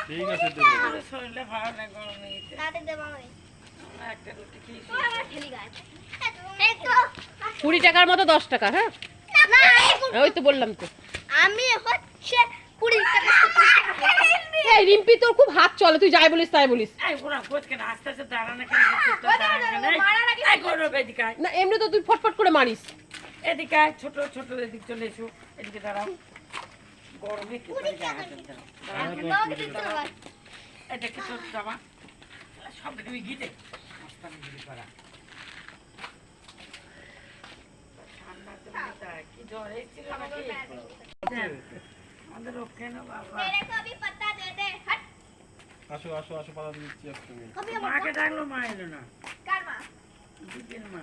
ঠিক আছে শরীরে ভালো না গরম হয়েছে একটা রুটি খেয়েছি 20 টাকার মতো 10 টাকা। হ্যাঁ ওই তো বললাম তো আমি হচ্ছে 20 টাকা। এই রিম্পি তোর খুব হাত চলে, তুই যাই বলিস তাই বলিস। এই পুরা কোচ কেন আস্তে আস্তে দাঁড়ানো কেন এই গরম এদিকে আয়। না এমনি তো তুই ফটফট করে মারিস। এদিকে আয়, ছোট ছোট এদিক চলে এসো, এদিকে দাঁড়াও। গরমে কি করে জায়গা দাঁড়াও। এটা কি তোর জামা সব তুমি গিতে মস্তানি গিরি করা ঠান্ডা কি জ্বর এসেছিল নাকি আমাদের ওকে না বাবা। मेरे को भी पता दे दे हट। আসো আসো আসো পাতা দিচ্ছি তুমি। कभी মাকে ডাকলো মা এলো না, कर मां দিদির মা।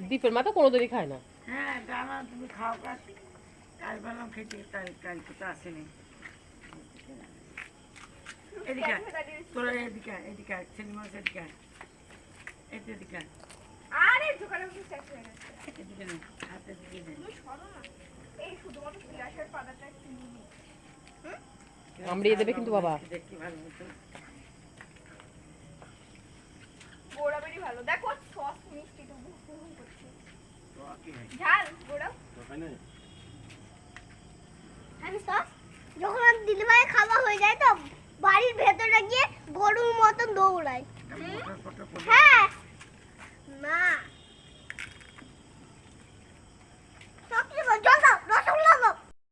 দীপের মা তো কোনোদিনই খায় না। হ্যাঁ জানা তুমি খাও কাজ কাল বেলাম খেতে কাল তো আসেনি। এদিকে তোরা এদিকে এদিকে সিনেমা এদিকে এদিকে আরে দোকানে কি শেষ হয়ে গেছে। এদিকে নে হাতে দিকে নে। তুমি সরো না, এই শুধুমাত্র পিয়াসের পাতাটা একটু নিবি। কামড়িয়ে দেবে কিন্তু বাবা। দেখি ভালো মতো গোড়া বেরি ভালো দেখো, সস মিষ্টি তো হুম করছে। তো কি হয় ঝাল গোড়া তো খাই না আমি সস যখন দিদিভাই খাওয়া হয়ে যায় তো বাড়ির ভেতরে গিয়ে গরুর মতন দৌড়ায়। মোটর ফটো হ্যাঁ